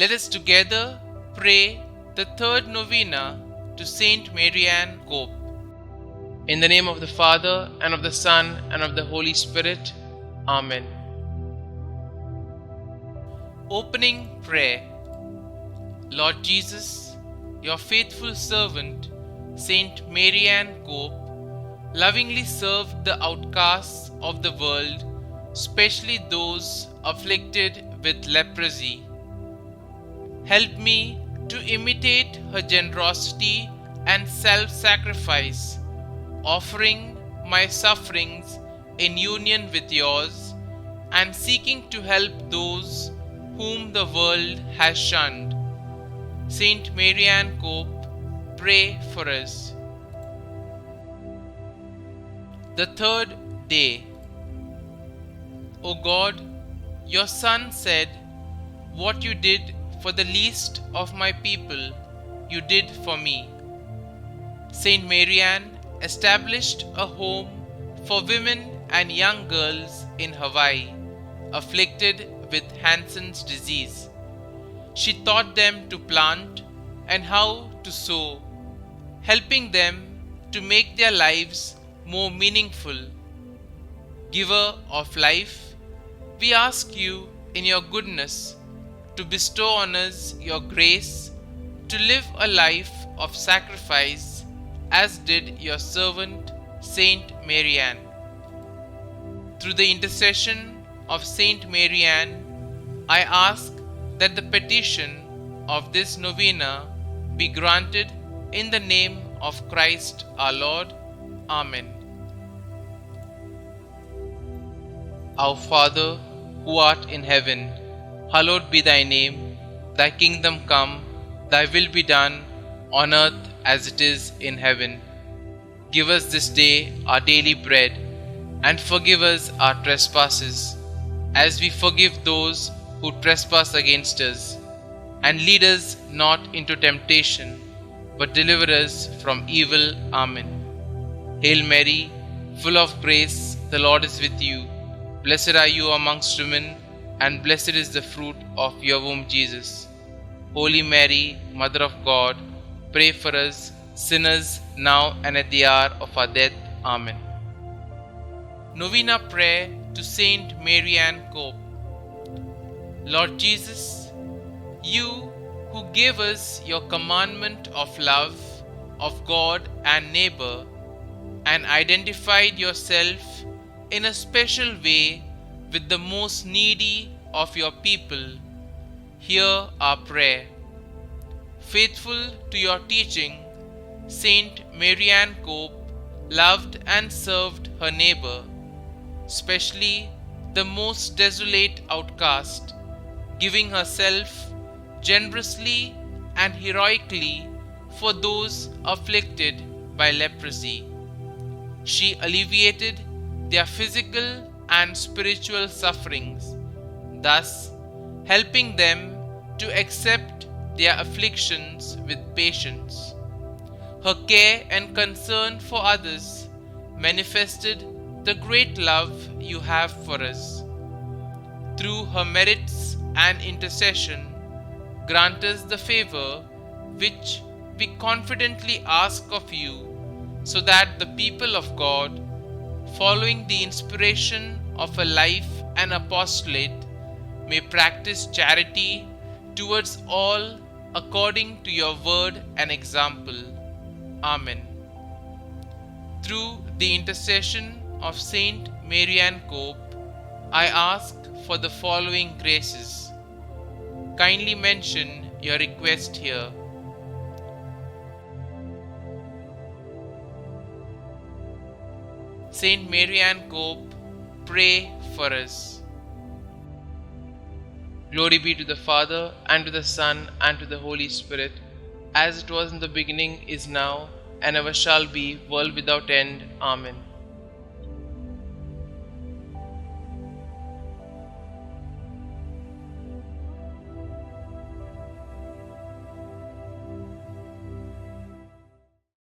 Let us together pray the third novena to St Marianne Cope. In the name of the Father, and of the Son, and of the Holy Spirit. Amen. Opening prayer. Lord Jesus, your faithful servant, St Marianne Cope, lovingly served the outcasts of the world, especially those afflicted with leprosy. Help me to imitate her generosity and self-sacrifice, offering my sufferings in union with yours and seeking to help those whom the world has shunned. St Marianne Cope, pray for us. The third day. O God, your Son said, "What you did for the least of my people, you did for me." St. Marianne established a home for women and young girls in Hawaii, afflicted with Hansen's disease. She taught them to plant and how to sow, helping them to make their lives more meaningful. Giver of life, we ask you in your goodness to bestow on us your grace to live a life of sacrifice as did your servant Saint Marianne. Through the intercession of Saint Marianne, I ask that the petition of this novena be granted in the name of Christ our Lord. Amen. Our Father, who art in heaven, hallowed be thy name. Thy kingdom come, thy will be done, on earth as it is in heaven. Give us this day our daily bread, and forgive us our trespasses, as we forgive those who trespass against us. And lead us not into temptation, but deliver us from evil. Amen. Hail Mary, full of grace, the Lord is with you. Blessed are you amongst women, and blessed is the fruit of your womb, Jesus. Holy Mary, Mother of God, pray for us sinners, now and at the hour of our death. Amen. Novena prayer to Saint Marianne Cope. Lord Jesus, you who gave us your commandment of love of God and neighbor, and identified yourself in a special way with the most needy of your people, hear our prayer. Faithful to your teaching, Saint Marianne Cope loved and served her neighbor, especially the most desolate outcast, giving herself generously and heroically for those afflicted by leprosy. She alleviated their physical and spiritual sufferings, thus helping them to accept their afflictions with patience. Her care and concern for others manifested the great love you have for us. Through her merits and intercession, grant us the favor which we confidently ask of you, so that the people of God, following the inspiration of a life and apostolate, may practice charity towards all according to your word and example. Amen. Through the intercession of Saint Marianne Cope, I ask for the following graces. Kindly mention your request here. St Marianne Cope, pray for us. Glory be to the Father, and to the Son, and to the Holy Spirit, as it was in the beginning, is now, and ever shall be, world without end. Amen.